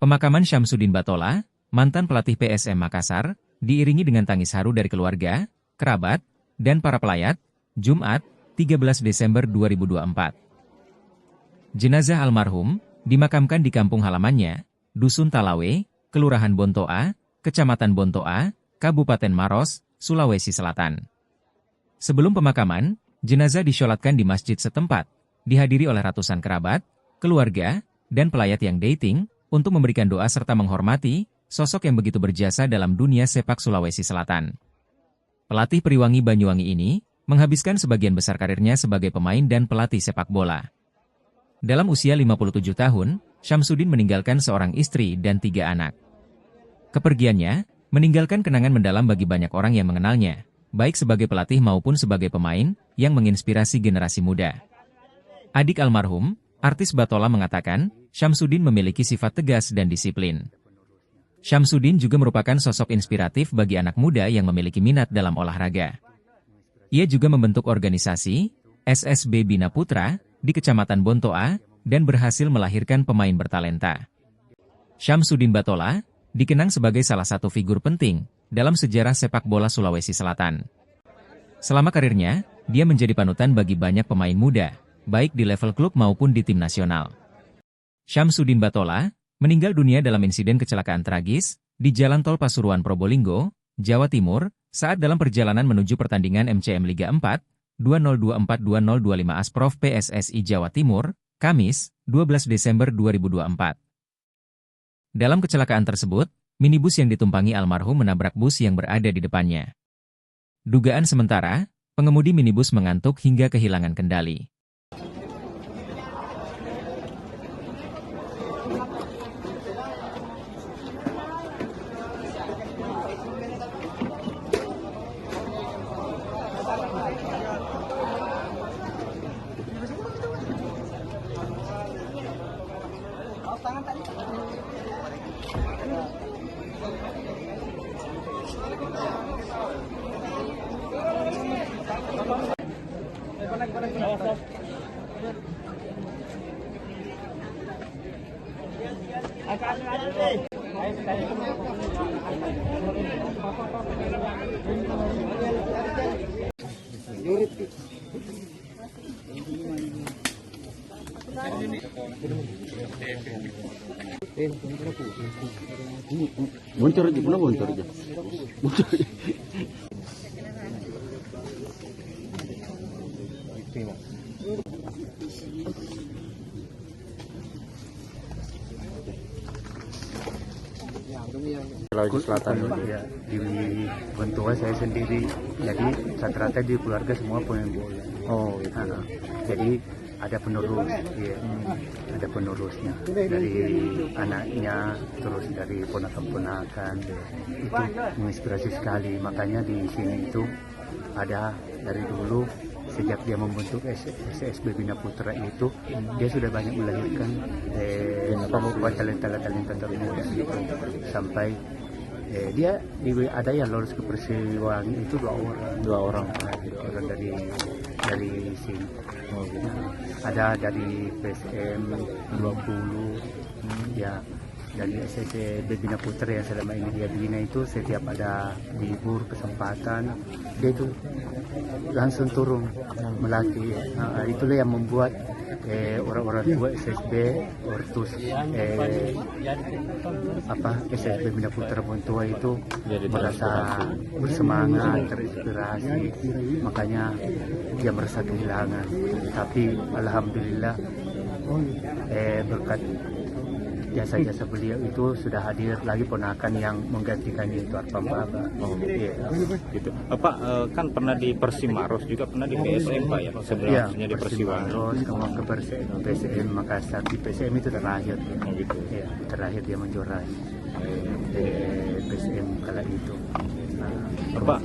Pemakaman Syamsuddin Batola, mantan pelatih PSM Makassar, diiringi dengan tangis haru dari keluarga, kerabat, dan para pelayat, Jumat, 13 Desember 2024. Jenazah almarhum dimakamkan di kampung halamannya, Dusun Talawe, Kelurahan Bontoa, Kecamatan Bontoa, Kabupaten Maros, Sulawesi Selatan. Sebelum pemakaman, jenazah disolatkan di masjid setempat, dihadiri oleh ratusan kerabat, keluarga, dan pelayat yang dating, untuk memberikan doa serta menghormati sosok yang begitu berjasa dalam dunia sepak Sulawesi Selatan. Pelatih Periwangi Banyuwangi ini menghabiskan sebagian besar karirnya sebagai pemain dan pelatih sepak bola. Dalam usia 57 tahun, Syamsuddin meninggalkan seorang istri dan 3 anak. Kepergiannya meninggalkan kenangan mendalam bagi banyak orang yang mengenalnya, baik sebagai pelatih maupun sebagai pemain yang menginspirasi generasi muda. Adik almarhum, artis Batola mengatakan, Syamsuddin memiliki sifat tegas dan disiplin. Syamsuddin juga merupakan sosok inspiratif bagi anak muda yang memiliki minat dalam olahraga. Ia juga membentuk organisasi, SSB Bina Putra, di Kecamatan Bontoa, dan berhasil melahirkan pemain bertalenta. Syamsuddin Batola dikenang sebagai salah satu figur penting dalam sejarah sepak bola Sulawesi Selatan. Selama karirnya, dia menjadi panutan bagi banyak pemain muda, baik di level klub maupun di tim nasional. Syamsuddin Batola meninggal dunia dalam insiden kecelakaan tragis di Jalan Tol Pasuruan Probolinggo, Jawa Timur, saat dalam perjalanan menuju pertandingan MCM Liga 4, 2024-2025 Asprof PSSI Jawa Timur, Kamis, 12 Desember 2024. Dalam kecelakaan tersebut, minibus yang ditumpangi almarhum menabrak bus yang berada di depannya. Dugaan sementara, pengemudi minibus mengantuk hingga kehilangan kendali. Boncor aja, pernah boncor aja. Boncor aja. Sulawesi Selatan ya, di Bentua saya sendiri, jadi rata-rata di keluarga semua pemain bola. Oh, gitu. Jadi ada penerus, ya. Ada penerusnya dari anaknya, terus dari ponakan-ponakan. Itu menginspirasi sekali. Makanya di sini itu ada dari dulu sejak dia membentuk SSB Bina Putra itu, dia sudah banyak melahirkan talenta-talenta termuda gitu. Sampai dia ada yang lolos ke Persiwangi itu dua orang dari sini. Ada dari PSM 20 ya, dari SSB Bina Putra yang selama ini dia bina itu setiap ada libur kesempatan dia itu langsung turun melatih. Itulah yang membuat orang-orang tua SSB Ortus SSB Bina Putra Bontoa itu merasa bersemangat, terinspirasi, makanya dia merasa kehilangan. Tapi alhamdulillah berkat jasa-jasa beliau itu sudah hadir lagi ponakan yang menggantikannya, itu Arfam Baba. Gitu. Pak kan pernah di Persimaros juga, pernah di PSM Pak ya, sebelumnya di Persiwangi. Kemudian ke PSM Makassar. Di PSM itu terakhir. Gitu. Ya, terakhir dia menjuarai PSM kala itu. Pak